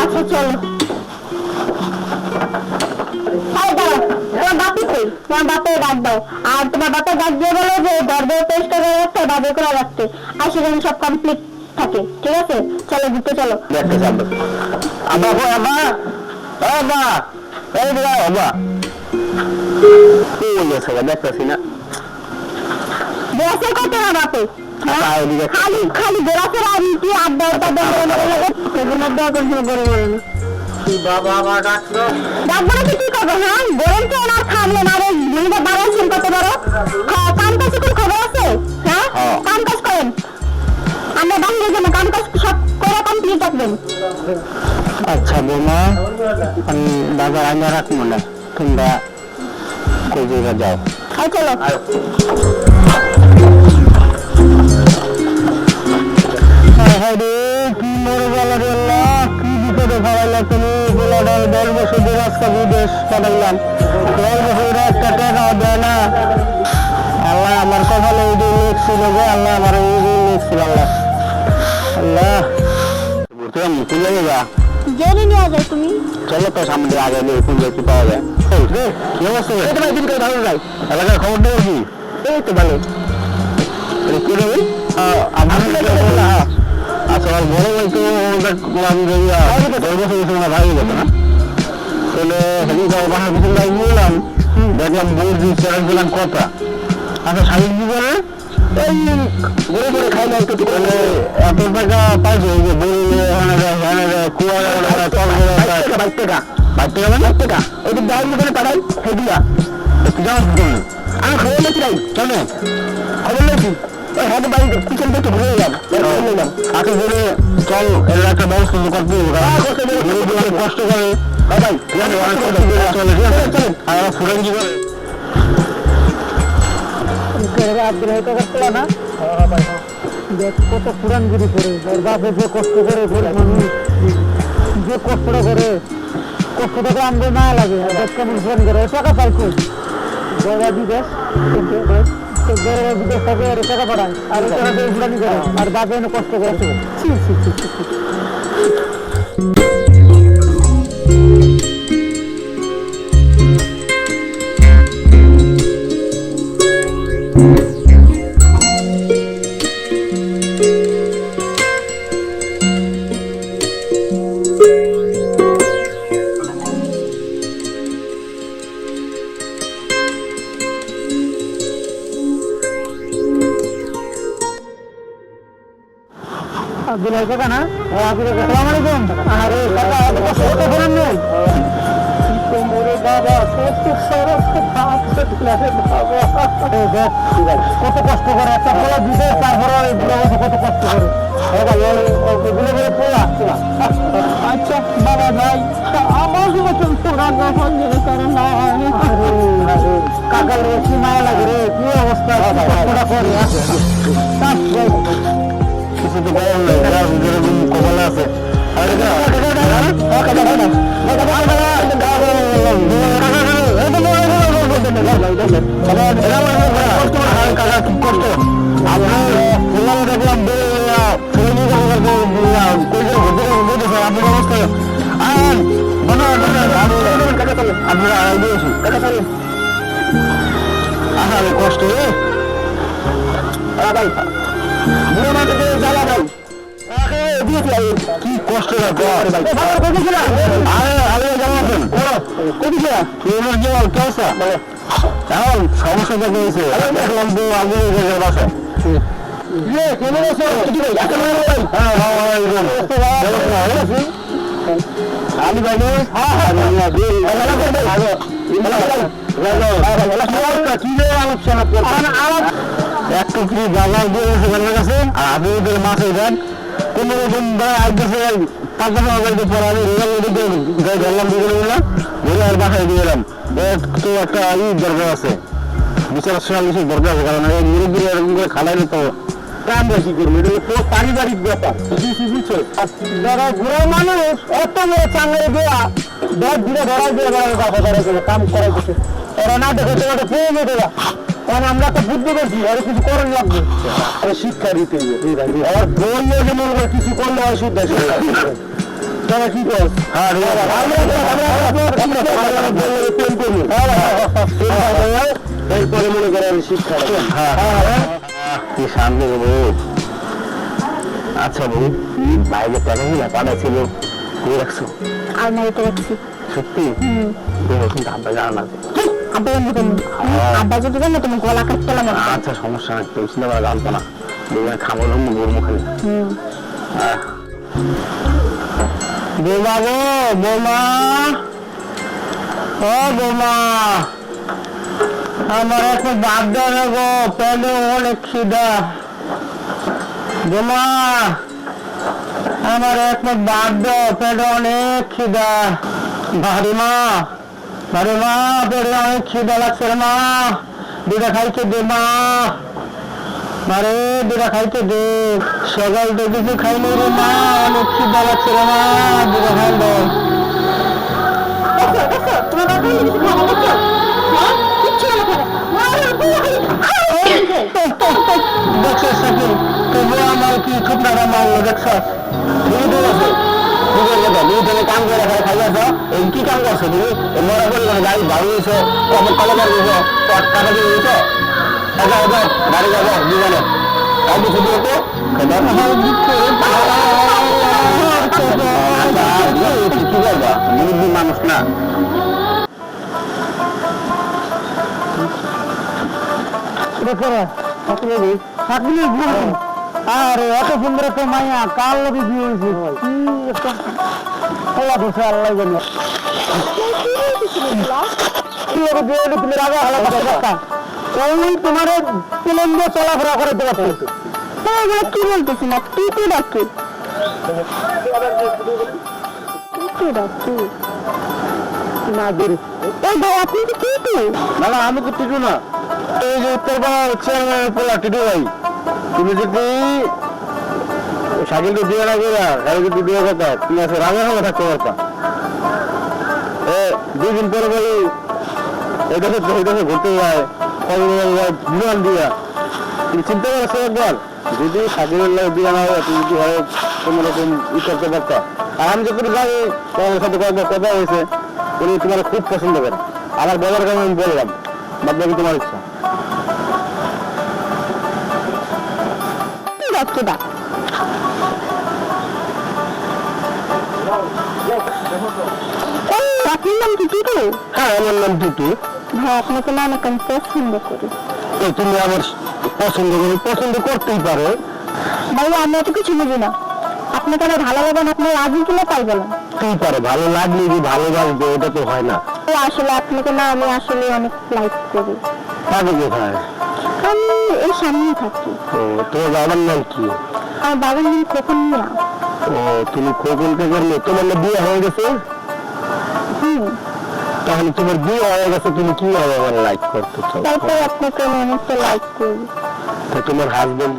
আচ্ছা চলো তোমার বাপি কই তোমার বাপের ডাক দাও আর তোমার বাপের ডাক দিয়ে বলো যে গর্ব চেষ্টা করে রাখতে বাবু করে রাখতে আর সেখানে সব কমপ্লিট থাকে ঠিক আছে চলো ঘুরতে চলো দেখতেছি না বেড়াচের কত না বাপে খালি খালি বেড়াচের আর কি আড্ডা বাবা আমার ডাকলো ডাকবো না কি করবো হ্যাঁ গরম তো ওনার খাবলে না রে মেয়েটা বাড়াচ্ছেন কত বড় কাম কাজ কোন খবর আছে হ্যাঁ কাম কাজ করেন আমরা বাহিরে যাবো কাম কাজ সব করে কমপ্লিট রাখবেন আচ্ছা বোমা আমি বাজার আইনা রাখবো না তোমরা কই জায়গা যাও আর চলো কি মরে গেল রে আল্লাহ কি বিপদে ফেলাইলা তুমি গোলাটা 10 বছর ধরে আজকে বিদেশ পাঠাইলাম 10 বছর একটা টাকাও দেয় না আল্লাহ আমার কপালে এই দিন লিখছিল যে আল্লাহ আমার এই দিন লিখছিল আল্লাহ আল্লাহ তুই লাগে যা জেনে নিয়ে যাও তুমি চলো তো সামনে আগে পুজো কি পাওয়া যায় কি অবস্থা দিন করে ভালো যায় এলাকার খবর দেবো কি এই তো ভালো কি দেবে আচ্ছা আর বড় ভাই তো ভাই গেছে না তাহলে হেঁটে যাওয়া বাসার পিছনে যাই বললাম দেখলাম বলছি চ্যালেঞ্জ দিলাম কথা আচ্ছা শাড়ির কি করে এই ঘুরে ঘুরে খাই না একটু এত টাকা পাইছে যে বললে কুয়া বাইশ টাকা ওই তো দায়ের মধ্যে পাঠাই সেগুলা একটু যাওয়া আমি খবর লেছি নাই কেন খবর লেছি হাতে বাড়ি কিচেন থেকে ঘুরে এলাম আগে ঘুরে চল এর একটা ব্যবস্থা করতে কষ্ট করে ভাই চলে আর ফুরেন কি করে না দেখ কত পুরানগিরি করে ওর বাপে যে কষ্ট করে মানুষ যে কষ্টটা করে কষ্টটাকে আমাদের না লাগে কেমন ফোন করে টাকা পাই কই বিদেশ বিদেশ থাকে টাকা পাঠায় আর টাকা উড়ানি করে আর বাপে কষ্ট করে আব্দুল্লাহ কাকা না আসসালামু আলাইকুম আরে কাকা এত কষ্ট করেন না তো মোরে বাবা কত সরস কত কষ্ট করে একটা বড় দিতে তারপরে কত কষ্ট করে আচ্ছা বাবা ভাই আমার মতন তোরা গফল দিলে কারণ কাকার বেশি মায়া লাগে রে কি অবস্থা করে কিছু তো গরম নেই যেরকম কপালে আছে আপনারা কষ্ট ভাই কি কষ্ট সমস্যা দেখেছে দেখলাম তো আগে বাসায় আমি আলোচনা একটু কি বাজার দিয়ে সেখানের কাছে আর আমি ওদের মাসে যান কোনো রকম আসতেছে 5,000 পর আমি ধরলাম ধরে আর বাসায় দিয়ে এলাম তো একটা দরকার আছে বিচার কিছু দরকার আছে কারণ এই মুরব্বী এরকম করে খালাইলে তো কাম বেশি করবো এটা তো পারিবারিক ব্যাপার বুঝছো যারা ঘুরে মানুষ অত বড় চাঙ্গারে দেওয়া 10 দিনে ধরাই দিয়ে বেড়াবে কথা করে কাম করাইতেছে ওরা না দেখে তোমাকে পেয়ে দেওয়া কারণ আমরা তো বুদ্ধি করছি আর কিছু করার লাগবে শিক্ষা দিতে আর বললে যে মনে হয় কিছু করলে হয় শুদ্ধ তারা কি কর এরপরে মনে করেন শিক্ষা কি সামনে আচ্ছা বউ বাইরে টাকা নিয়ে পাড়া ছিল দিয়ে রাখছো আলমারিতে রাখছি। সত্যি কিন্তু আব্বা জানা না আব্বা বন্ধু তুমি আব্বা যদি জানো তুমি গলা কাটতে না। আচ্ছা সমস্যা নাই তুমি চিন্তা করা জানতো না দুজন খাবো গরু মুখে বৌমা গো বৌমা ও বৌমা আমার এখন বাদ দেবে গো পেলে অনেক খিদা বৌমা আমার এখন বাদ দাও পেলে অনেক খিদা ভারী মা পেলে অনেক খিদা লাগছে রে মা দুটা খাইতে দে মা মারে দুটা খাইতে দে সকাল তো কিছু খাইনি রে মা অনেক খিদা লাগছে রে মা দুটা খাই দে তোমার বাবা কিছু খাবে না হ্যাঁ কিচ্ছু না দেখছো সাকি তবু আমার কি ছোটটা মারলো দেখছো কাম করে খাইয়াছ এই কি কাম করছো তুমি মরা করে গাড়ি বাড়িয়েছো কলে বাড়িয়েছো টাকা দিয়েছ গাড়ি যাবো জীবনে আর কিছু দিয়েছো কি করবা মুরব্বী মানুষ না আরে এত সুন্দর একটা মাইয়া কার লোকে বিয়ে হয়েছে আল্লাহ বসে আল্লাহ জানে তুমি রাজা ভালো কথা ওই তোমার প্লেন দিয়ে চলাফেরা করে দেওয়া কি বলতেছি না তুই তুই ডাকি না দেরি এই ভাই আপনি কি তুই না না আমি তো টিটু না এই যে উত্তরবঙ্গ চেয়ারম্যান পোলা টিটু ভাই তুমি যদি সাইকেলটা দিয়ে না গেলা গাড়ি যদি দিয়ে কথা তুমি আছে রাজা ভালো থাকতে পারতা দুই দিন পরে বলি এটা ঘুরতে যায় বিমান দিয়া তুমি চিন্তা করছো একবার যদি সাইকেলের দিয়ে না হয় তুমি যদি হয় কোনো রকম ই করতে পারতা আর আমি যখন যাই তোমার সাথে কথা হয়েছে উনি তোমার খুব পছন্দ করে আমার বলার কারণে আমি বললাম বাদ বাকি তোমার ইচ্ছা আপনার নাম কি টুটু? হ্যাঁ আমার নাম টুটু। হ্যাঁ আপনাকে না অনেক আমি পছন্দ করি। তুমি আমার পছন্দ করতেই পারো ভাইয়া আমি এত কিছু বুঝি না আপনাকে আমার ভালো লাগে না আপনি রাজি কিনা তাই বলেন তুই পারো ভালো লাগলে যে ভালোবাসবে এটা তো হয় না আসলে আপনাকে না আমি আসলে অনেক লাইক করি কাজে কোথায় আমি এই সামনে থাকি তোমার বাবার নাম কি আমার বাবার নাম খোকন মিয়া তুমি খোকন কাকার মেয়ে তোমার না বিয়ে হয়ে গেছে তাহলে তোমার বিয়ে হয়ে গেছে তুমি কি হবে আমার লাইক করতে চাও তারপর আপনাকে আমি অনেকটা লাইক করি তোমার হাজবেন্ড